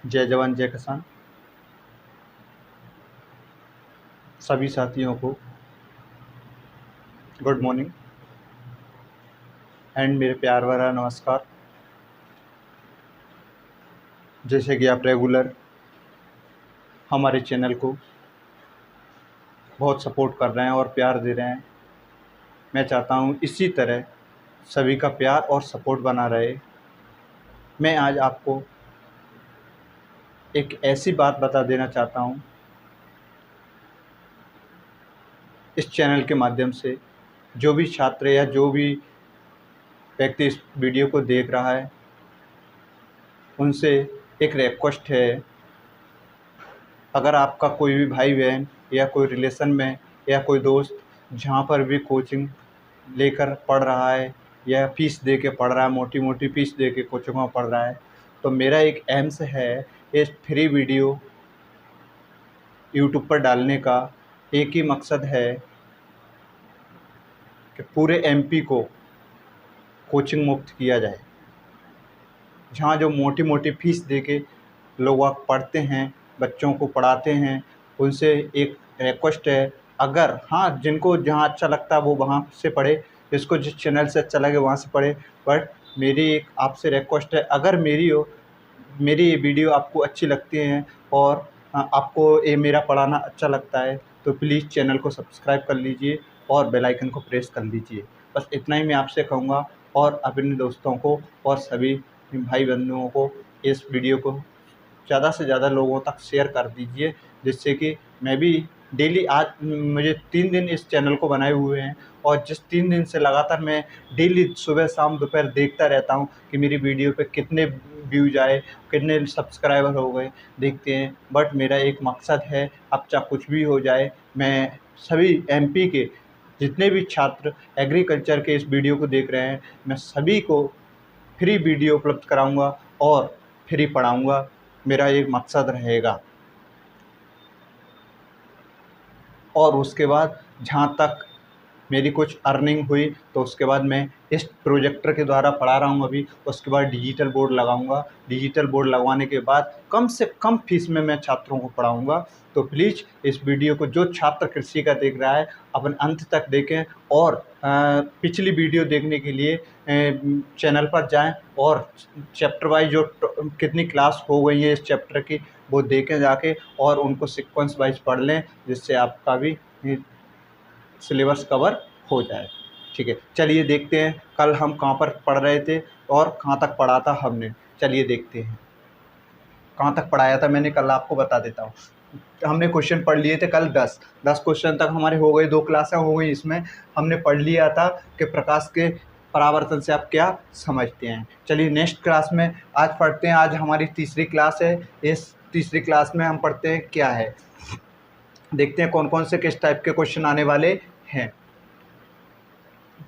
जय जवान जय किसान। सभी साथियों को गुड मॉर्निंग एंड मेरे प्यार भरा नमस्कार। जैसे कि आप रेगुलर हमारे चैनल को बहुत सपोर्ट कर रहे हैं और प्यार दे रहे हैं, मैं चाहता हूँ इसी तरह सभी का प्यार और सपोर्ट बना रहे। मैं आज आपको एक ऐसी बात बता देना चाहता हूँ इस चैनल के माध्यम से, जो भी छात्र या जो भी व्यक्ति इस वीडियो को देख रहा है उनसे एक रिक्वेस्ट है। अगर आपका कोई भी भाई बहन या कोई रिलेशन में या कोई दोस्त जहाँ पर भी कोचिंग लेकर पढ़ रहा है या फ़ीस दे के पढ़ रहा है, मोटी मोटी फ़ीस दे के कोचिंग में पढ़ रहा है, तो मेरा एक एम्स है इस फ्री वीडियो यूट्यूब पर डालने का। एक ही मकसद है कि पूरे एमपी को कोचिंग मुक्त किया जाए। जहाँ जो मोटी मोटी फ़ीस दे के लोग वहाँ पढ़ते हैं, बच्चों को पढ़ाते हैं, उनसे एक रिक्वेस्ट है, अगर हाँ जिनको जहाँ अच्छा लगता है वो वहाँ से पढ़े, जिसको जिस चैनल से अच्छा लगे वहाँ से पढ़े। बट मेरी एक आपसे रिक्वेस्ट है, अगर मेरी ये वीडियो आपको अच्छी लगती है और आपको ये मेरा पढ़ाना अच्छा लगता है तो प्लीज़ चैनल को सब्सक्राइब कर लीजिए और बेल आइकन को प्रेस कर लीजिए। बस इतना ही मैं आपसे कहूँगा। और अपने दोस्तों को और सभी भाई बंधुओं को इस वीडियो को ज़्यादा से ज़्यादा लोगों तक शेयर कर दीजिए, जिससे कि मैं भी डेली, आज मुझे 3 दिन इस चैनल को बनाए हुए हैं और जिस 3 दिन से लगातार मैं डेली सुबह शाम दोपहर देखता रहता हूँ कि मेरी वीडियो पे कितने व्यूज़ आए, कितने सब्सक्राइबर हो गए, देखते हैं। बट मेरा एक मकसद है, अब चाहे कुछ भी हो जाए, मैं सभी एमपी के जितने भी छात्र एग्रीकल्चर के इस वीडियो को देख रहे हैं, मैं सभी को फ्री वीडियो उपलब्ध कराऊंगा और फ्री पढ़ाऊंगा। मेरा एक मकसद रहेगा। और उसके बाद जहाँ तक मेरी कुछ अर्निंग हुई तो उसके बाद मैं इस प्रोजेक्टर के द्वारा पढ़ा रहा हूँ अभी, उसके बाद डिजिटल बोर्ड लगाऊंगा। डिजिटल बोर्ड लगवाने के बाद कम से कम फीस में मैं छात्रों को पढ़ाऊंगा। तो प्लीज़ इस वीडियो को जो छात्र कृषि का देख रहा है अपन अंत तक देखें और पिछली वीडियो देखने के लिए चैनल पर जाएं और चैप्टर वाइज जो कितनी क्लास हो गई है इस चैप्टर की वो देखें जाके, और उनको सीक्वेंस वाइज पढ़ लें, जिससे आपका भी सिलेबस कवर हो जाए। ठीक है, चलिए देखते हैं कल हम कहाँ पर पढ़ रहे थे और कहाँ तक पढ़ा था हमने। चलिए देखते हैं कहाँ तक पढ़ाया था मैंने, कल आपको बता देता हूँ। हमने क्वेश्चन पढ़ लिए थे कल 10 क्वेश्चन तक हमारे हो गए, 2 क्लासें हो गई। इसमें हमने पढ़ लिया था कि प्रकाश के परावर्तन से आप क्या समझते हैं। चलिए नेक्स्ट क्लास में आज पढ़ते हैं। आज हमारी तीसरी क्लास है। इस तीसरी क्लास में हम पढ़ते हैं क्या है, देखते हैं कौन कौन से किस टाइप के क्वेश्चन आने वाले हैं।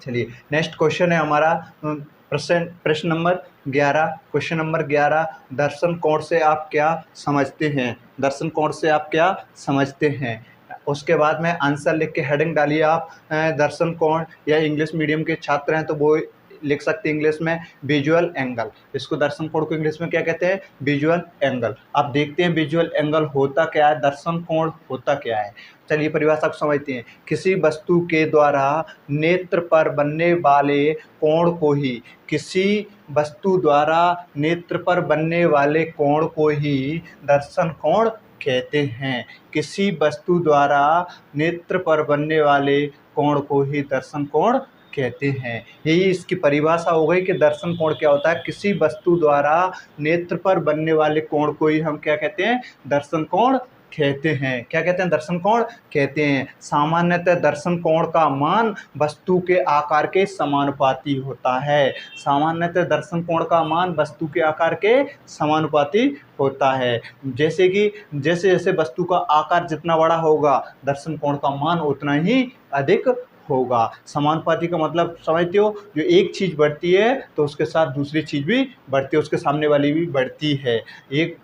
चलिए नेक्स्ट क्वेश्चन है हमारा प्रश्न नंबर 11। क्वेश्चन नंबर 11, दर्शन कोण से आप क्या समझते हैं। दर्शन कोण से आप क्या समझते हैं। उसके बाद में आंसर लिख के हेडिंग डालिए आप। दर्शन कोण, या इंग्लिश मीडियम के छात्र हैं तो वो लिख सकते हैं इंग्लिश में विजुअल एंगल। इसको दर्शन कोण को इंग्लिश में क्या कहते हैं, विजुअल एंगल। आप देखते हैं विजुअल एंगल होता क्या है, दर्शन कोण होता क्या है। चलिए परिभाषा को समझते हैं। किसी वस्तु के द्वारा नेत्र पर बनने वाले कोण को ही, किसी वस्तु द्वारा नेत्र पर बनने वाले कोण को ही दर्शन कोण कहते हैं। किसी वस्तु द्वारा नेत्र पर बनने वाले कोण को ही दर्शन कोण कहते हैं। यही इसकी परिभाषा हो गई कि दर्शन कोण क्या होता है। किसी वस्तु द्वारा नेत्र पर बनने वाले कोण को ही हम क्या कहते हैं, दर्शन कोण कहते हैं। क्या कहते हैं, दर्शन कोण कहते हैं। सामान्यतः दर्शन कोण का मान वस्तु के आकार के समानुपाती होता है। सामान्यतः दर्शन कोण का मान वस्तु के आकार के समानुपाती होता है। जैसे कि जैसे जैसे वस्तु का आकार जितना बड़ा होगा दर्शन कोण का मान उतना ही अधिक होगा। समानुपाती का मतलब समझते हो, जो एक चीज़ बढ़ती है तो उसके साथ दूसरी चीज़ भी बढ़ती है, उसके सामने वाली भी बढ़ती है। एक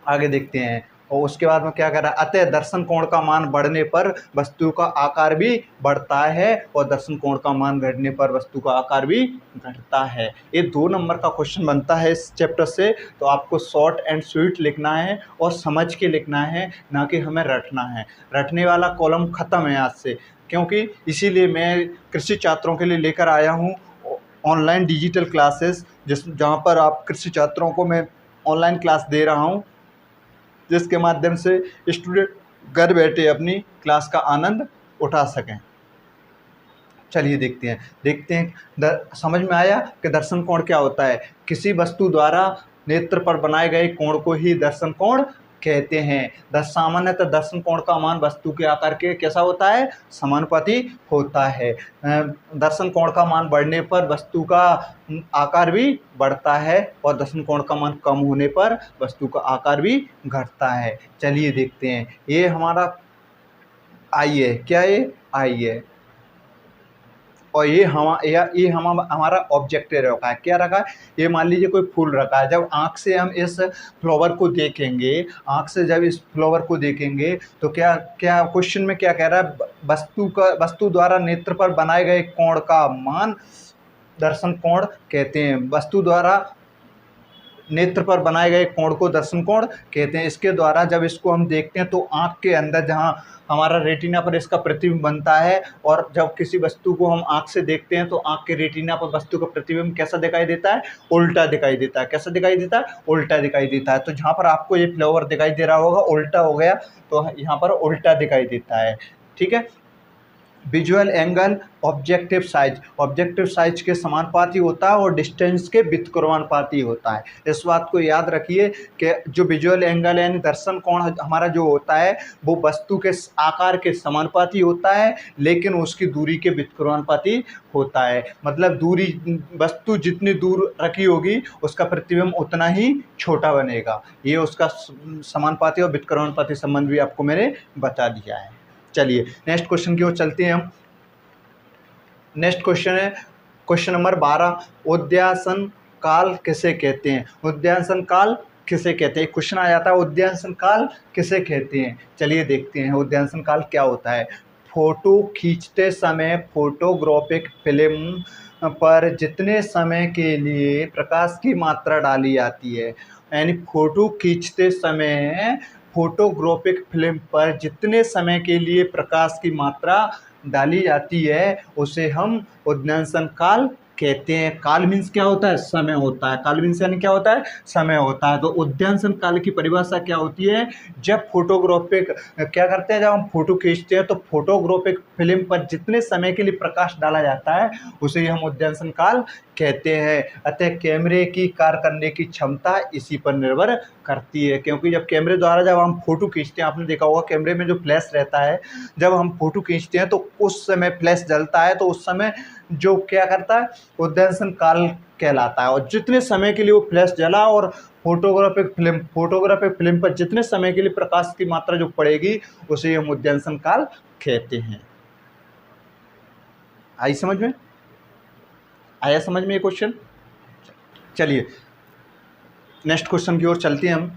आगे देखते हैं। और उसके बाद में क्या कर रहा है, अतः दर्शन कोण का मान बढ़ने पर वस्तु का आकार भी बढ़ता है और दर्शन कोण का मान घटने पर वस्तु का आकार भी घटता है। ये 2 नंबर का क्वेश्चन बनता है इस चैप्टर से। तो आपको शॉर्ट एंड स्वीट लिखना है और समझ के लिखना है, ना कि हमें रटना है। रटने वाला कॉलम ख़त्म है आज से, क्योंकि इसीलिए मैं कृषि छात्रों के लिए लेकर आया हूँ ऑनलाइन डिजिटल क्लासेस, जहाँ पर आप कृषि छात्रों को मैं ऑनलाइन क्लास दे रहा हूँ, जिसके माध्यम से स्टूडेंट घर बैठे अपनी क्लास का आनंद उठा सकें। चलिए देखते हैं समझ में आया कि दर्शन कोण क्या होता है। किसी वस्तु द्वारा नेत्र पर बनाए गए कोण को ही दर्शन कोण कहते हैं। सामान्यतः दर्शन कोण का मान वस्तु के आकार के कैसा होता है, समानुपाती होता है। दर्शन कोण का मान बढ़ने पर वस्तु का आकार भी बढ़ता है और दर्शन कोण का मान कम होने पर वस्तु का आकार भी घटता है। चलिए देखते हैं, ये हमारा आई है, क्या ये आई है, और ये हमारा ऑब्जेक्टिव रखा है। क्या रखा है, ये मान लीजिए कोई फूल रखा है। जब आँख से हम इस फ्लावर को देखेंगे, आँख से जब इस फ्लावर को देखेंगे तो क्या क्या क्वेश्चन में क्या कह रहा है, वस्तु द्वारा नेत्र पर बनाए गए कोण का मान दर्शन कोण कहते हैं। वस्तु द्वारा नेत्र पर बनाए गए कोण को दर्शन कोण कहते हैं। इसके द्वारा जब इसको हम देखते हैं तो आँख के अंदर जहाँ हमारा रेटिना पर इसका प्रतिबिंब बनता है, और जब किसी वस्तु को हम आँख से देखते हैं तो आँख के रेटिना पर वस्तु का प्रतिबिंब कैसा दिखाई देता है, उल्टा दिखाई देता है। कैसा दिखाई देता है, उल्टा दिखाई देता है। तो जहाँ पर आपको ये फ्लावर दिखाई दे रहा होगा उल्टा हो गया, तो यहाँ पर उल्टा दिखाई देता है। ठीक है। विजुअल एंगल ऑब्जेक्टिव साइज के समानुपाती होता है और डिस्टेंस के व्युत्क्रमानुपाती होता है। इस बात को याद रखिए कि जो विजुअल एंगल यानी दर्शन कोण हमारा जो होता है वो वस्तु के आकार के समानुपाती होता है, लेकिन उसकी दूरी के व्युत्क्रमानुपाती होता है। मतलब वस्तु जितनी दूर रखी होगी उसका प्रतिबिंब उतना ही छोटा बनेगा। ये उसका समानुपाती और व्युत्क्रमानुपाती संबंध भी आपको मैंने बता दिया है। चलिए नेक्स्ट क्वेश्चन की ओर चलते हैं हम। नेक्स्ट क्वेश्चन है क्वेश्चन नंबर 12, उद्यासन काल किसे कहते हैं। उद्यासन काल किसे कहते हैं, क्वेश्चन आ जाता है उद्यासन काल किसे कहते हैं। चलिए देखते हैं उद्यासन काल क्या होता है। फोटो खींचते समय फोटोग्राफिक फिल्म पर जितने समय के लिए प्रकाश की मात्रा डाली जाती है, यानी फोटो खींचते समय फोटोग्राफिक फिल्म पर जितने समय के लिए प्रकाश की मात्रा डाली जाती है उसे हम उद्यासन काल कहते हैं। काल मीन्स क्या होता है, समय होता है। काल मीन्स यानी क्या होता है, समय होता है। तो उद्यासन काल की परिभाषा क्या होती है, जब फोटोग्राफिक क्या करते हैं, जब हम फोटो खींचते हैं तो फोटोग्राफिक फिल्म पर जितने समय के लिए प्रकाश डाला जाता है उसे हम उद्यासन काल कहते हैं। अतः कैमरे की कार्य करने की क्षमता इसी पर निर्भर करती है, क्योंकि जब कैमरे द्वारा जब हम फोटो खींचते हैं, आपने देखा होगा कैमरे में जो फ्लैश रहता है, जब हम फोटो खींचते हैं तो उस समय फ्लैश जलता है, तो उस समय जो क्या करता है, उद्यासन काल कहलाता है। और जितने समय के लिए वो फ्लैश जला और फोटोग्राफिक फिल्म पर जितने समय के लिए प्रकाश की मात्रा जो पड़ेगी उसे हम उद्यासन काल कहते हैं। आई समझ में, आया समझ में ये क्वेश्चन। चलिए नेक्स्ट क्वेश्चन की ओर चलते हैं हम।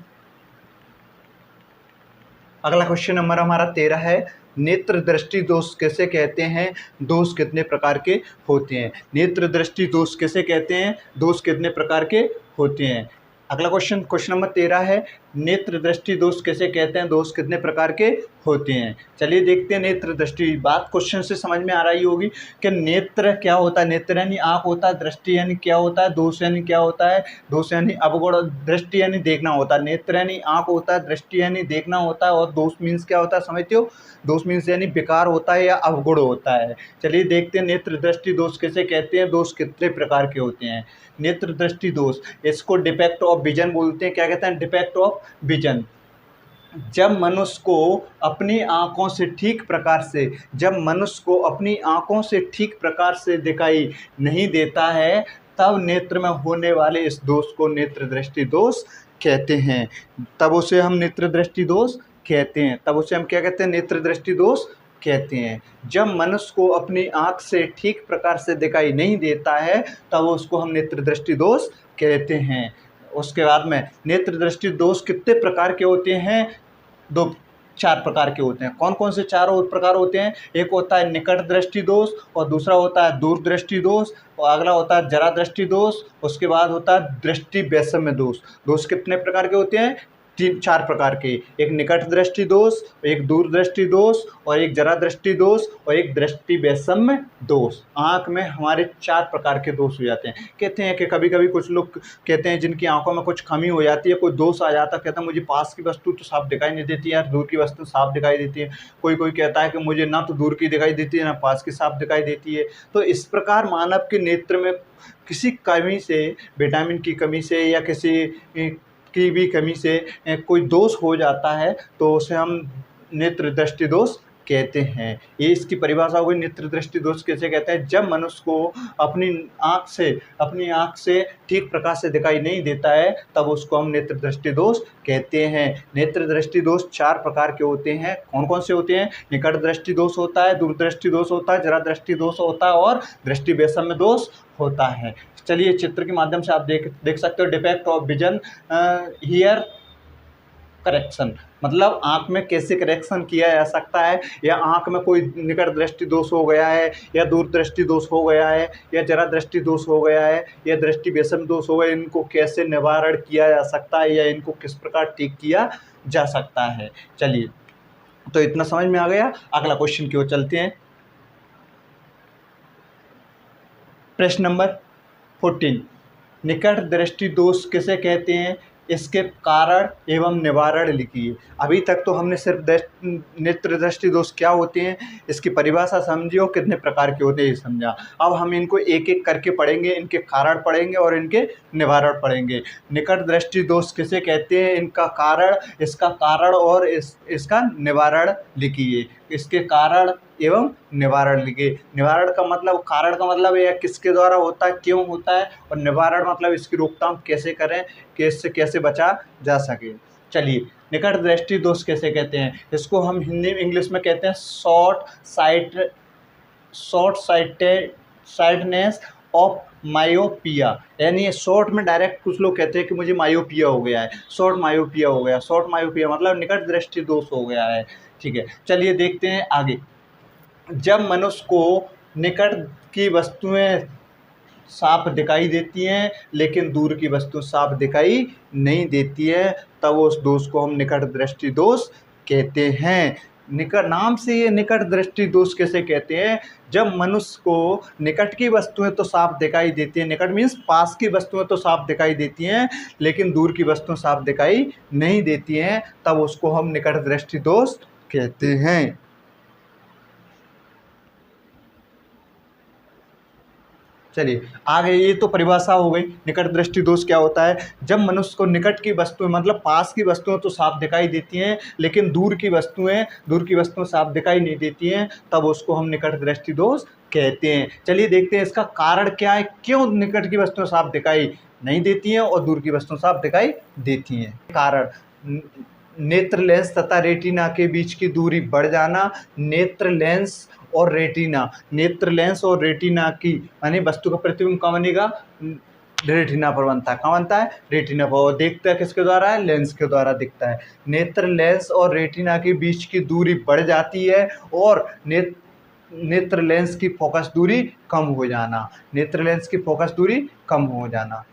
अगला क्वेश्चन नंबर हमारा 13 है, नेत्र दृष्टि दोष किसे कहते हैं, दोष कितने प्रकार के होते हैं। नेत्र दृष्टि दोष किसे कहते हैं, दोष कितने प्रकार के होते हैं। अगला क्वेश्चन नंबर 13 है, नेत्र दृष्टि दोष किसे कहते हैं, दोष कितने प्रकार के होते हैं। चलिए देखते हैं नेत्र दृष्टि। बात क्वेश्चन से समझ में आ रही होगी कि नेत्र क्या होता है, नेत्र यानी आँख होता है, दृष्टि यानी क्या होता है, दोष यानी क्या होता है, दोष यानी अवगुण, दृष्टि यानी देखना होता है। नेत्र यानी आँख होता है, दृष्टि यानी देखना होता है, और दोष मीन्स क्या होता है समझते हो, दोष मीन्स यानी विकार होता है या अवगुण होता है। चलिए देखते हैं नेत्र दृष्टि दोष किसे कहते हैं, दोष कितने प्रकार के होते हैं। नेत्र दृष्टि दोष, इसको डिफेक्ट ऑफ विजन बोलते हैं। क्या कहते हैं, डिफेक्ट ऑफ विजन। जब मनुष्य को अपनी आँखों से ठीक प्रकार से दिखाई नहीं देता है, तब नेत्र में होने वाले इस दोष को नेत्र दृष्टि दोष कहते हैं। तब उसे हम नेत्र दृष्टि दोष कहते हैं। तब उसे हम क्या कहते हैं, नेत्र दृष्टि दोष कहते हैं। जब मनुष्य को अपनी आँख से ठीक प्रकार से दिखाई नहीं देता है तब उसको हम नेत्र दृष्टि दोष कहते हैं। उसके बाद में नेत्र दृष्टि दोष कितने प्रकार के होते हैं, दो चार प्रकार के होते हैं। कौन कौन से चारों प्रकार होते हैं? एक होता है निकट दृष्टि दोष, और दूसरा होता है दूर दृष्टि दोष, और अगला होता है जरा दृष्टि दोष, उसके बाद होता है दृष्टि वैषम्य दोष। दोष कितने प्रकार के होते हैं? तीन चार प्रकार के। एक निकट दृष्टि दोष, एक दूर दृष्टि दोष, और एक जरा दृष्टि दोष, और एक दृष्टि वैषम्य दोष। आँख में हमारे चार प्रकार के दोष हो जाते हैं। कहते हैं कि कभी कभी कुछ लोग कहते हैं जिनकी आंखों में कुछ कमी हो जाती है, कोई दोष आ जाता है, कहता है मुझे पास की वस्तु तो साफ दिखाई नहीं देती है यार, दूर की वस्तु साफ दिखाई देती है। कोई कोई कहता है कि मुझे ना तो दूर की दिखाई देती है ना पास की साफ दिखाई देती है। तो इस प्रकार मानव के नेत्र में किसी कमी से, विटामिन की कमी से या किसी की भी कमी से कोई दोष हो जाता है तो उसे हम नेत्र दृष्टि दोष कहते हैं। ये इसकी परिभाषा हो गई। नेत्र दृष्टि दोष कैसे कहते हैं? जब मनुष्य को अपनी आँख से ठीक प्रकाश से दिखाई नहीं देता है तब उसको हम नेत्र दृष्टि दोष कहते हैं। नेत्र दृष्टि दोष चार प्रकार के होते हैं। कौन कौन से होते हैं? निकट दृष्टि दोष होता है, दूरदृष्टि दोष होता है, जरा दृष्टि दोष होता है, और दृष्टि वैषम्य दोष होता है। चलिए चित्र के माध्यम से आप देख सकते हो। Defect of vision here correction, मतलब आँख में कैसे करेक्शन किया जा सकता है, या आँख में कोई निकट दृष्टि दोष हो गया है, या दूर दृष्टि दोष हो गया है, या जरा दृष्टि दोष हो गया है, या दृष्टि वैषम्य दोष हो गया, इनको कैसे निवारण किया जा सकता है या इनको किस प्रकार ठीक किया जा सकता है। चलिए, तो इतना समझ में आ गया। अगला क्वेश्चन की ओर चलते हैं। प्रश्न नंबर 14, निकट दृष्टि दोष किसे कहते हैं, इसके कारण एवं निवारण लिखिए। अभी तक तो हमने सिर्फ नेत्र दृष्टि दोष क्या होते हैं इसकी परिभाषा समझी और कितने प्रकार के होते हैं ये समझा। अब हम इनको एक एक करके पढ़ेंगे, इनके कारण पढ़ेंगे और इनके निवारण पढ़ेंगे। निकट दृष्टि दोष किसे कहते हैं, इनका कारण, इसका कारण और इसका निवारण लिखिए। इसके कारण एवं निवारण लिखिए। निवारण का मतलब, कारण का मतलब यह किसके द्वारा होता है, क्यों होता है, और निवारण मतलब इसकी रोकथाम कैसे करें कि इससे कैसे बचा जा सके। चलिए, निकट दृष्टि दोष कैसे कहते हैं, इसको हम हिंदी इंग्लिश में कहते हैं शॉर्ट साइटेडनेस ऑफ मायोपिया। यानी शॉर्ट में डायरेक्ट कुछ लोग कहते हैं कि मुझे मायोपिया हो गया है, शॉर्ट मायोपिया हो गया। शॉर्ट मायोपिया मतलब निकट दृष्टि दोष हो गया है। ठीक है, चलिए देखते हैं आगे। जब मनुष्य को निकट की वस्तुएं साफ दिखाई देती हैं लेकिन दूर की वस्तु साफ दिखाई नहीं देती है तब उस दोष को हम निकट दृष्टि दोष कहते हैं। निकट नाम से ये निकट दृष्टि दोष कैसे कहते हैं, जब मनुष्य को निकट की वस्तुएं तो साफ दिखाई देती हैं, निकट मीन्स पास की वस्तुएं तो साफ दिखाई देती हैं लेकिन दूर की वस्तुएं साफ दिखाई नहीं देती हैं, तब उसको हम निकट दृष्टि दोष कहते हैं। चलिए आगे, ये तो परिभाषा हो गई। निकट दृष्टि दोष क्या होता है, जब मनुष्य को निकट की वस्तुएं मतलब पास की वस्तुएं तो साफ दिखाई देती हैं लेकिन दूर की वस्तुएं साफ दिखाई नहीं देती हैं, तब उसको हम निकट दृष्टि दोष कहते हैं। चलिए देखते हैं इसका कारण क्या है, क्यों निकट की वस्तुएं साफ दिखाई नहीं देती हैं और दूर की वस्तुएं साफ दिखाई देती हैं। कारण, नेत्र लेंस तथा रेटिना के बीच की दूरी बढ़ जाना। नेत्र लेंस और रेटिना की यानी वस्तु का प्रतिबिंब कहाँ बनेगा, रेटिना पर बनता है। कहाँ बनता है, रेटिना पर। और देखता है किसके द्वारा है, लेंस के द्वारा दिखता है। नेत्र लेंस और रेटिना के बीच की दूरी बढ़ जाती है और नेत्र लेंस की फोकस दूरी कम हो जाना। नेत्र लेंस की फोकस दूरी कम हो जाना।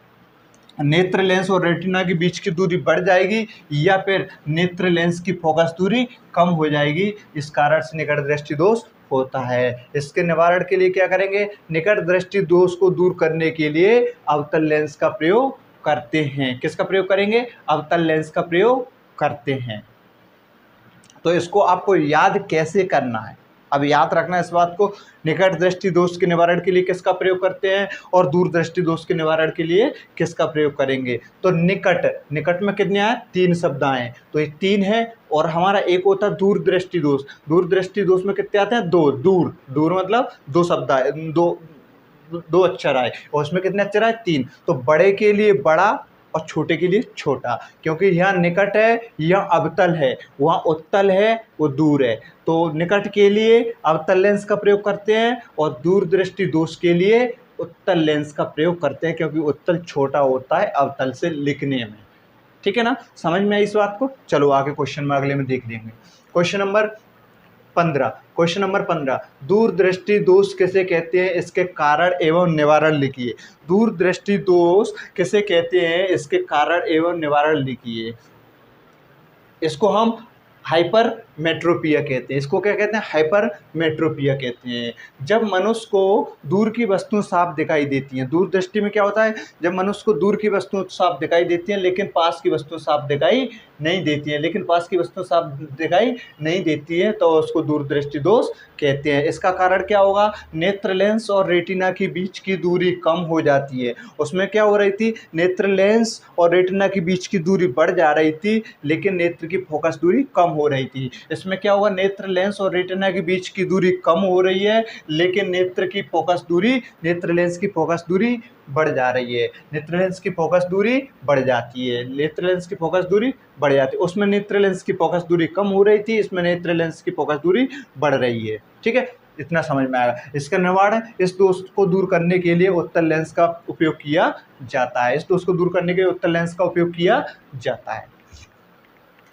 नेत्र लेंस और रेटिना के बीच की दूरी बढ़ जाएगी या फिर नेत्र लेंस की फोकस दूरी कम हो जाएगी, इस कारण से निकट दृष्टि दोष होता है। इसके निवारण के लिए क्या करेंगे, निकट दृष्टि दोष को दूर करने के लिए अवतल लेंस का प्रयोग करते हैं। किसका प्रयोग करेंगे, अवतल लेंस का प्रयोग करते हैं। तो इसको आपको याद कैसे करना है, अब याद रखना इस बात को, निकट दृष्टि दोष के निवारण के लिए किसका प्रयोग करते हैं और दूर दृष्टि दोष के निवारण के लिए किसका प्रयोग करेंगे। तो निकट में कितने आए, 3 शब्द आए, तो ये 3 है। और हमारा एक होता है दूर दृष्टि दोष। दूर दृष्टि दोष में कितने आते हैं, 2। दूर मतलब 2 शब्द आए, 2 अक्षर आए, और उसमें कितने अक्षर आए, 3। तो बड़े के लिए बड़ा और छोटे के लिए छोटा, क्योंकि यहाँ निकट है, यहाँ अवतल है, वहाँ उत्तल है, वो दूर है। तो निकट के लिए अवतल लेंस का प्रयोग करते हैं और दूर दृष्टि दोष के लिए उत्तल लेंस का प्रयोग करते हैं, क्योंकि उत्तल छोटा होता है अवतल से लिखने में। ठीक है ना, समझ में आई इस बात को। चलो आगे क्वेश्चन में अगले में देख लेंगे। क्वेश्चन नंबर 15 दूरदृष्टि दोष किसे कहते हैं, इसके कारण एवं निवारण लिखिए। दूरदृष्टि दोष किसे कहते हैं, इसके कारण एवं निवारण लिखिए। इसको हम हाइपरमेट्रोपिया कहते हैं। इसको क्या कहते हैं, हाइपरमेट्रोपिया कहते हैं। जब मनुष्य को दूर की वस्तु साफ दिखाई देती हैं, दूरदृष्टि में क्या होता है, जब मनुष्य को दूर की वस्तु साफ दिखाई देती हैं लेकिन पास की वस्तु साफ दिखाई नहीं देती है, लेकिन पास की वस्तु साफ दिखाई नहीं देती है, तो उसको दूरदृष्टि दोष कहते हैं। इसका कारण क्या होगा, नेत्र लेंस और रेटिना के बीच की दूरी कम हो जाती है। उसमें क्या हो रही थी, नेत्र लेंस और रेटिना के बीच की दूरी बढ़ जा रही थी, लेकिन नेत्र की फोकस दूरी कम हो रही थी। इसमें क्या हुआ, नेत्र लेंस और रेटिना के बीच की दूरी कम हो रही है, लेकिन नेत्र लेंस की फोकस दूरी बढ़ जा रही है। नेत्र लेंस की फोकस दूरी बढ़ जाती है, नेत्र लेंस की फोकस दूरी बढ़ जाती है। उसमें नेत्र लेंस की फोकस दूरी कम हो रही थी, इसमें नेत्र लेंस की फोकस दूरी बढ़ रही है। ठीक है, इतना समझ में आएगा। इसका निवारण, इस दोष को दूर करने के लिए उत्तल लेंस का उपयोग किया जाता है। इस दोष को दूर करने के लिए उत्तल लेंस का उपयोग किया जाता है।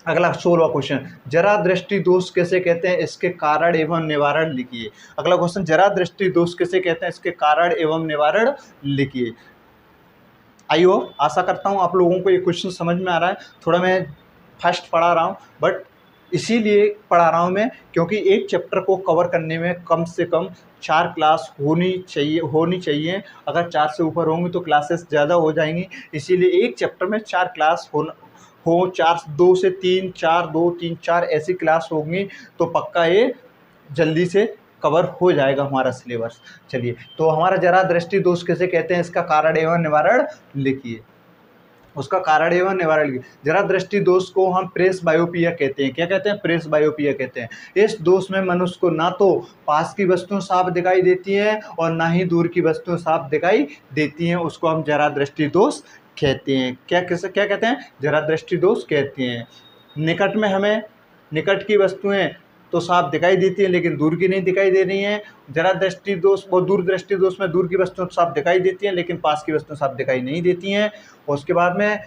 अगला 16वां क्वेश्चन, जरा दृष्टि दोष किसे कहते हैं, इसके कारण एवं निवारण लिखिए। अगला क्वेश्चन, जरा दृष्टि दोष किसे कहते हैं, इसके कारण एवं निवारण लिखिए। आइयो, आशा करता हूँ आप लोगों को ये क्वेश्चन समझ में आ रहा है। थोड़ा मैं फास्ट पढ़ा रहा हूँ, बट इसीलिए पढ़ा रहा हूँ मैं क्योंकि एक चैप्टर को कवर करने में कम से कम 4 क्लास होनी चाहिए। अगर 4 से ऊपर होंगी तो क्लासेस ज़्यादा हो जाएंगी, इसीलिए एक चैप्टर में 4 क्लास हो 4, 2 से 3, 4, 2, 3, 4 ऐसी क्लास होंगी तो पक्का ये जल्दी से कवर हो जाएगा हमारा सिलेबस। चलिए, तो हमारा जरा दृष्टि दोष किसे कहते हैं, इसका कारण एवं निवारण लिखिए। उसका कारण एवं निवारण लिखिए। जरा दृष्टि दोष को हम प्रेस बायोपिया कहते हैं। क्या कहते हैं, प्रेस बायोपिया कहते हैं। इस दोष में मनुष्य को ना तो पास की वस्तुएं साफ दिखाई देती हैं और ना ही दूर की वस्तुएं साफ दिखाई देती हैं, उसको हम जरा दृष्टि दोष कहते हैं। क्या कहते हैं, जरा दृष्टि दोष कहते हैं। निकट की वस्तुएं तो साफ दिखाई देती है लेकिन दूर की नहीं दिखाई दे रही हैं। जरा दृष्टि दोष वो दूर दृष्टि दोष में दूर की वस्तुएं साफ दिखाई देती हैं लेकिन पास की वस्तुएं साफ दिखाई नहीं देती हैं। उसके बाद में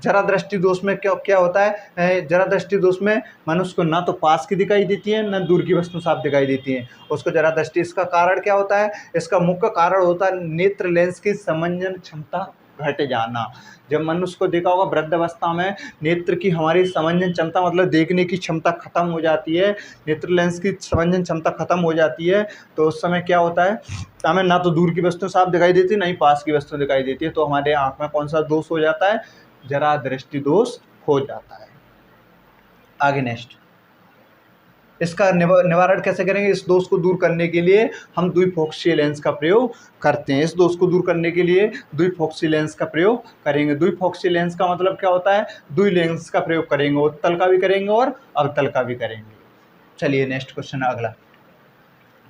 जरा दृष्टि दोष में क्या होता है, जरा दृष्टि दोष में मनुष्य को ना तो पास की दिखाई देती है ना दूर की वस्तु साफ दिखाई देती है, उसको जरा दृष्टि। इसका कारण क्या होता है, इसका मुख्य कारण होता है नेत्र लेंस की समंजन क्षमता घट जाना। जब मनुष्य को देखा होगा वृद्ध अवस्था में नेत्र की हमारी समंजन क्षमता मतलब देखने की क्षमता खत्म हो जाती है, नेत्र लेंस की समंजन क्षमता खत्म हो जाती है, तो उस समय क्या होता है, हमें ना तो दूर की वस्तु साफ दिखाई देती है ना ही पास की वस्तु दिखाई देती है, तो हमारे आँख में कौन सा दोष हो जाता है, जरा दृष्टि दोष हो जाता है। आगे नेक्स्ट, इसका निवारण कैसे करेंगे, इस दोष को दूर करने के लिए हम द्विफोक्सीय लेंस का प्रयोग करते हैं। इस दोष को दूर करने के लिए द्विफोक्सीय लेंस का प्रयोग करेंगे। द्विफोक्सीय लेंस का मतलब क्या होता है, द्वि लेंस का प्रयोग करेंगे, उत्तल का भी करेंगे और अवतल का भी करेंगे। चलिए नेक्स्ट क्वेश्चन अगला,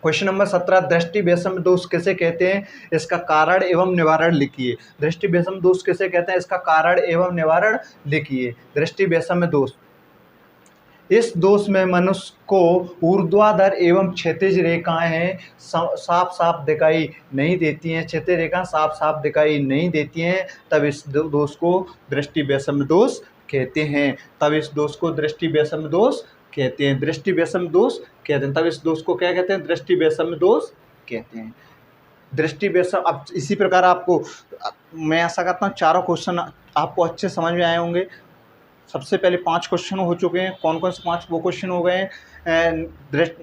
क्वेश्चन नंबर 17, दृष्टि वैषम्य दोष किसे कहते हैं, इसका कारण एवं निवारण लिखिए। दृष्टि वैषम्य दोष किसे कहते हैं, इसका कारण एवं निवारण लिखिए। दृष्टि वैषम्य दोष, इस दोष में मनुष्य को ऊर्ध्वाधर एवं क्षैतिज रेखाएं साफ दिखाई नहीं देती हैं, क्षैतिज रेखाएं साफ दिखाई नहीं देती हैं, तब इस दोष को दृष्टि वैषम्य दोष कहते हैं। तब इस दोष को दृष्टि वैषम्य दोष कहते हैं। दृष्टि वैषम्य दोष कहते हैं। तब इस दोष को क्या कहते हैं, दृष्टि वैषम्य दोष कहते हैं। दृष्टि वैषम्य, अब इसी प्रकार आपको मैं आशा करता हूँ चारों क्वेश्चन आपको अच्छे समझ में आए होंगे। सबसे पहले 5 क्वेश्चन हो चुके हैं। कौन कौन से 5 वो क्वेश्चन हो गए हैं,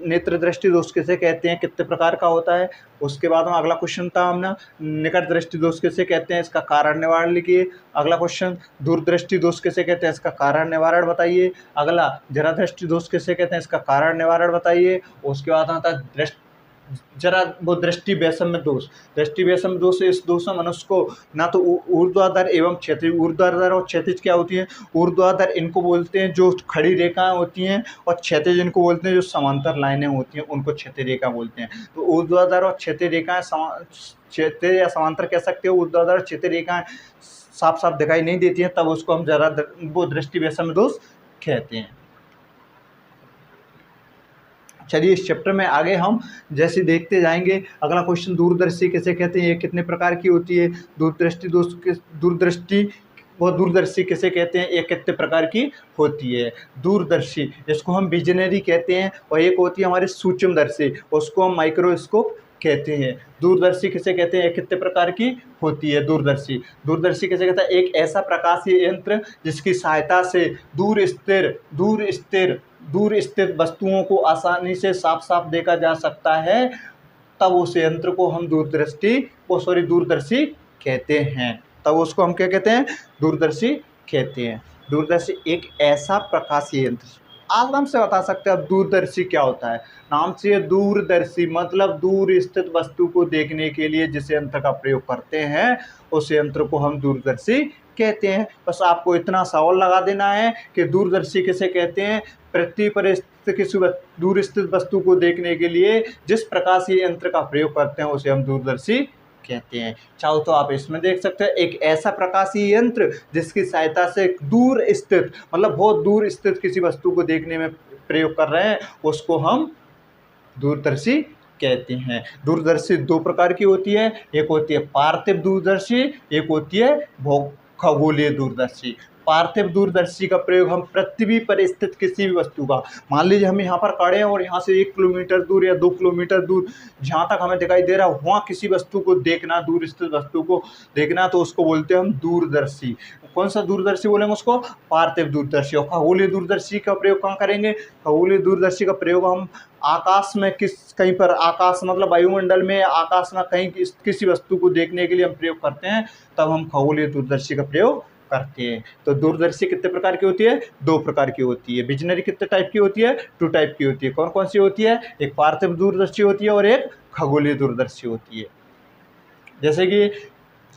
नेत्र दृष्टि दोष किसे कहते हैं, कितने प्रकार का होता है। उसके बाद में अगला क्वेश्चन था हमने निकट दृष्टि दोष किसे कहते हैं, इसका कारण निवारण लिखिए। अगला क्वेश्चन दूरदृष्टि दोष किसे कहते हैं, इसका कारण निवारण बताइए। अगला जरा दृष्टि दोष किसे कहते हैं, इसका कारण निवारण बताइए। उसके बाद आता है दृष्टि वैषम्य दोष। दृष्टि वैषम्य दोष, इस दोष में मनुष्य को ना तो ऊर्ध्वाधर एवं क्षैतिज, ऊर्ध्वाधर और क्षैतिज क्या होती है, ऊर्ध्वाधर इनको बोलते हैं जो खड़ी रेखाएं होती हैं, और क्षैतिज इनको बोलते हैं जो समांतर लाइनें होती हैं, उनको क्षैतिज रेखा बोलते हैं। तो ऊर्ध्वाधर और क्षैतिज रेखाएं, क्षैतिज या समांतर कह सकते हो, ऊर्ध्वाधर और क्षैतिज रेखाएं साफ दिखाई नहीं देती हैं, तब उसको हम दृष्टि वैषम्य दोष कहते हैं। चलिए इस चैप्टर में आगे हम जैसे देखते जाएंगे। अगला क्वेश्चन दूरदृष्टि किसे कहते हैं, ये कितने प्रकार की होती है, दूरदृष्टि वो दूरदर्शी किसे कहते हैं, एक कितने प्रकार की होती है दूरदर्शी, इसको हम विजनरी कहते हैं। और एक होती है हमारी सूक्ष्मदर्शी, उसको हम माइक्रोस्कोप कहते हैं। दूरदर्शी किसे कहते हैं, कितने प्रकार की होती है दूरदर्शी। दूरदर्शी किसे कहता है, एक ऐसा प्रकाशीय यंत्र जिसकी सहायता से दूर स्थित वस्तुओं को आसानी से साफ साफ देखा जा सकता है, तब उस यंत्र को हम दूरदर्शी कहते हैं। तब उसको हम क्या कहते हैं, दूरदर्शी कहते हैं। दूरदर्शी एक ऐसा प्रकाशीय यंत्र, आराम से बता सकते हैं अब दूरदर्शी क्या होता है। नाम से दूरदर्शी मतलब दूर स्थित वस्तु को देखने के लिए जिस यंत्र का प्रयोग करते हैं उस यंत्र को हम दूरदर्शी कहते हैं। बस आपको इतना सवाल लगा देना है कि दूरदर्शी किसे कहते हैं, पृथ्वी पर स्थित किसी दूर स्थित वस्तु को देखने के लिए जिस प्रकाशीय यंत्र का प्रयोग करते हैं उसे हम दूरदर्शी कहते हैं। चाहो तो आप इसमें देख सकते हैं, एक ऐसा प्रकाशीय यंत्र जिसकी सहायता से दूर स्थित मतलब बहुत दूर स्थित किसी वस्तु को देखने में प्रयोग कर रहे हैं उसको हम दूरदर्शी कहते हैं। दूरदर्शी दो प्रकार की होती है, एक होती है पार्थिव दूरदर्शी, एक होती है खगोलीय दूरदर्शी। पार्थिव दूरदर्शी का प्रयोग हम पृथ्वी पर स्थित किसी भी वस्तु का, मान लीजिए हम यहाँ पर खड़े हैं और यहाँ से 1 किलोमीटर दूर या 2 किलोमीटर दूर जहाँ तक हमें दिखाई दे रहा है वहाँ किसी वस्तु को देखना, दूर स्थित वस्तु को देखना, तो उसको बोलते हैं हम दूरदर्शी। कौन सा दूरदर्शी बोलेंगे उसको, पार्थिव दूरदर्शी। और खगोलीय दूरदर्शी का प्रयोग कहाँ करेंगे, खगोलीय दूरदर्शी का प्रयोग हम आकाश में कहीं पर, आकाश मतलब वायुमंडल में, आकाश में कहीं किसी वस्तु को देखने के लिए हम प्रयोग करते हैं, तब हम खगोलीय दूरदर्शी का प्रयोग करते हैं। तो दूरदर्शी कितने प्रकार की होती है, 2 प्रकार की होती है। विजनरी कितने टाइप की होती है, 2 टाइप की होती है। कौन कौन सी होती है, एक पार्थिव दूरदर्शी होती है और एक खगोलीय दूरदर्शी होती है। जैसे कि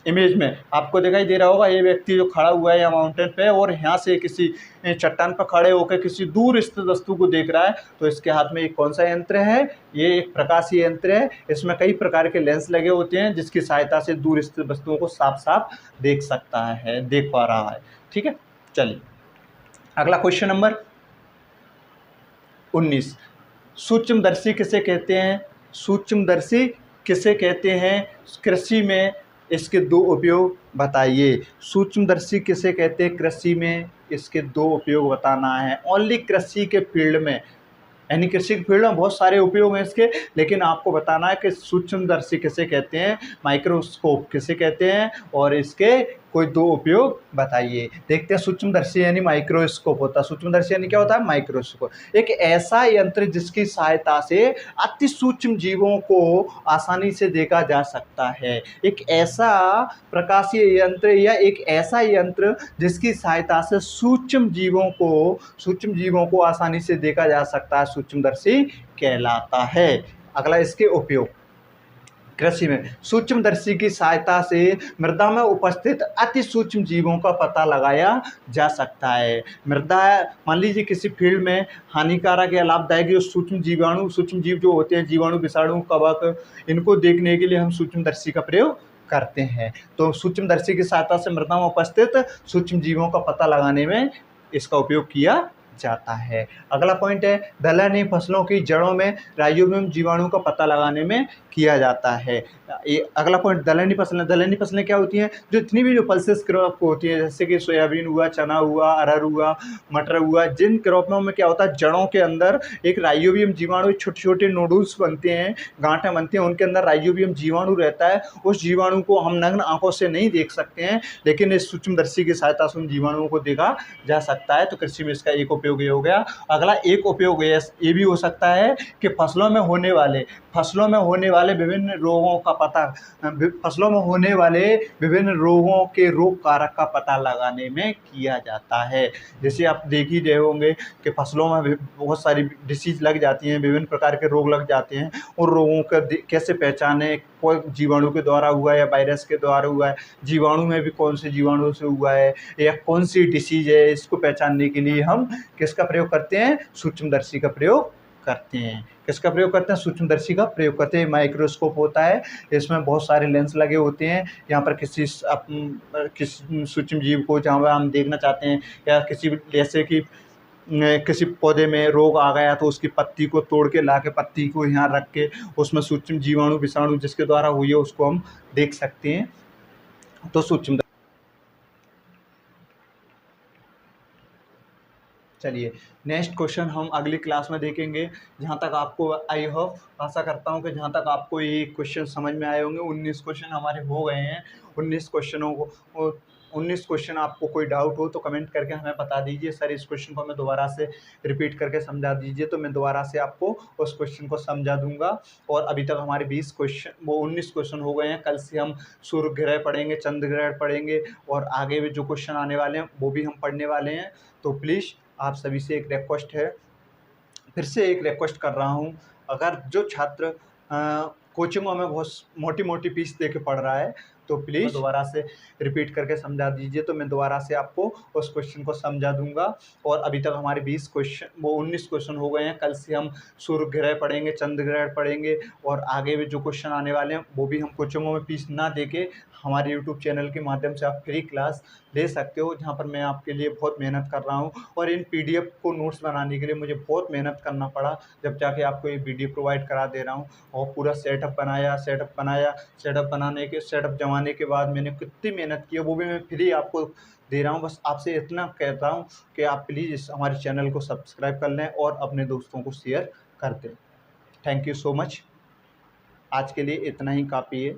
इमेज में आपको दिखाई दे रहा होगा, ये व्यक्ति जो खड़ा हुआ है या माउंटेन पे और यहाँ से किसी चट्टान पर खड़े होकर किसी दूर स्थित वस्तु को देख रहा है, तो इसके हाथ में एक कौन सा यंत्र है, ये एक प्रकाशीय यंत्र है। इसमें कई प्रकार के लेंस लगे होते हैं जिसकी सहायता से दूर स्थित वस्तुओं को साफ साफ देख पा रहा है। ठीक है, चलिए अगला क्वेश्चन नंबर 19, सूक्ष्मदर्शी किसे कहते हैं, सूक्ष्मदर्शी किसे कहते हैं, कृषि में इसके 2 उपयोग बताइए। सूक्ष्मदर्शी किसे कहते हैं, कृषि में इसके 2 उपयोग बताना है। ओनली कृषि के फील्ड में, यानी कृषि के फील्ड में बहुत सारे उपयोग हैं इसके, लेकिन आपको बताना है कि सूक्ष्मदर्शी किसे कहते हैं, माइक्रोस्कोप किसे कहते हैं, और इसके कोई 2 उपयोग बताइए। देखते हैं, सूक्ष्मदर्शी यानी माइक्रोस्कोप होता है। सूक्ष्मदर्शी यानी क्या होता है, माइक्रोस्कोप, एक ऐसा यंत्र जिसकी सहायता से अति सूक्ष्म जीवों को आसानी से देखा जा सकता है। एक ऐसा प्रकाशीय यंत्र या एक ऐसा यंत्र जिसकी सहायता से सूक्ष्म जीवों को आसानी से देखा जा सकता है, सूक्ष्मदर्शी कहलाता है। अगला इसके उपयोग, कृषि में सूक्ष्मदर्शी की सहायता से मृदा में उपस्थित अति सूक्ष्म जीवों का पता लगाया जा सकता है। मृदा, मान लीजिए किसी फील्ड में हानिकारक या लाभदायक जो सूक्ष्म जीव जो होते हैं, जीवाणु, विषाणु, कवक, इनको देखने के लिए हम सूक्ष्मदर्शी का प्रयोग करते हैं। तो सूक्ष्मदर्शी की सहायता से मृदा में उपस्थित सूक्ष्म जीवों का पता लगाने में इसका उपयोग किया जाता है। अगला पॉइंट है, दलहनी फसलों की जड़ों में राइजोबियम जीवाणु का पता लगाने में किया जाता है। ये अगला पॉइंट, दलहनी फसलें क्या होती हैं, जो इतनी भी जो पल्सेस क्रॉप होती है, जैसे कि सोयाबीन हुआ, चना हुआ, अरहर हुआ, मटर हुआ, जिन क्रॉपों में क्या होता है, जड़ों के अंदर एक राइजोबियम जीवाणु, छोटे छोटे नोडल्स बनते हैं, गांठें बनती हैं, उनके अंदर राइजोबियम जीवाणु रहता है। उस जीवाणु को हम नग्न आंखों से नहीं देख सकते हैं, लेकिन इस सूक्ष्मदर्शी की सहायता से उन जीवाणुओं को देखा जा सकता है। तो कृषि में इसका एक उपयोग ये हो गया। अगला एक उपयोग ये भी हो सकता है कि फसलों में होने वाले विभिन्न रोगों का पता, फसलों में होने वाले विभिन्न रोगों के रोग कारक का पता लगाने में किया जाता है। जैसे आप देख ही रहे होंगे कि फसलों में बहुत सारी डिसीज लग जाती हैं, विभिन्न प्रकार के रोग लग जाते हैं, उन रोगों का कैसे पहचाने, कोई जीवाणु के द्वारा हुआ है या वायरस के द्वारा हुआ है, जीवाणु में भी कौन से जीवाणु से हुआ है या कौन सी डिसीज है, इसको पहचानने के लिए हम किसका प्रयोग करते हैं, सूक्ष्मदर्शी का प्रयोग करते हैं। किसका प्रयोग करते हैं, सूक्ष्मदर्शी का प्रयोग करते हैं। माइक्रोस्कोप होता है, इसमें बहुत सारे लेंस लगे होते हैं। यहाँ पर किसी सूक्ष्म जीव को जहाँ पर हम देखना चाहते हैं, या किसी जैसे कि किसी पौधे में रोग आ गया तो उसकी पत्ती को तोड़ के ला के पत्ती को यहाँ रख के उसमें सूक्ष्म जीवाणु, विषाणु जिसके द्वारा हुई है उसको हम देख सकते हैं। तो चलिए नेक्स्ट क्वेश्चन हम अगली क्लास में देखेंगे। जहाँ तक आपको आई होप आशा करता हूँ कि जहाँ तक आपको ये क्वेश्चन समझ में आए होंगे। 19 क्वेश्चन हमारे हो गए हैं। 19 क्वेश्चनों को 19 क्वेश्चन आपको कोई डाउट हो तो कमेंट करके हमें बता दीजिए, सर इस क्वेश्चन को मैं दोबारा से रिपीट करके समझा दीजिए, तो मैं दोबारा से आपको उस क्वेश्चन को समझा दूंगा। और अभी तक हमारे 20 क्वेश्चन 19 क्वेश्चन हो गए हैं। कल से हम सूर्य ग्रह पढ़ेंगे, चंद्र ग्रहण पढ़ेंगे और आगे भी जो क्वेश्चन आने वाले हैं वो भी हम पढ़ने वाले हैं। तो प्लीज़ आप सभी से एक रिक्वेस्ट है, फिर से एक रिक्वेस्ट कर रहा हूँ, अगर जो छात्र कोचिंगों में बहुत मोटी मोटी फीस दे के पढ़ रहा है तो प्लीज़ दोबारा से रिपीट करके समझा दीजिए, तो मैं दोबारा से आपको उस क्वेश्चन को समझा दूंगा। और अभी तक हमारे 19 क्वेश्चन हो गए हैं। कल से हम सूर्य ग्रह पढ़ेंगे, चंद्र ग्रहण पढ़ेंगे और आगे भी जो क्वेश्चन आने वाले हैं वो भी हम कोचिंगों में फीस ना दे के हमारे यूट्यूब चैनल के माध्यम से आप फ्री क्लास ले सकते हो, जहाँ पर मैं आपके लिए बहुत मेहनत कर रहा हूँ। और इन पीडीएफ को नोट्स बनाने के लिए मुझे बहुत मेहनत करना पड़ा, जब जाके आपको ये वीडियो प्रोवाइड करा दे रहा हूँ। और पूरा सेटअप सेटअप जमाने के बाद मैंने कितनी मेहनत की है वो भी मैं फ्री आपको दे रहा हूँ। बस आपसे इतना कहता हूँ कि आप प्लीज़ इस हमारे चैनल को सब्सक्राइब कर लें और अपने दोस्तों को शेयर कर दें। Thank you so much. आज के लिए इतना ही काफ़ी है।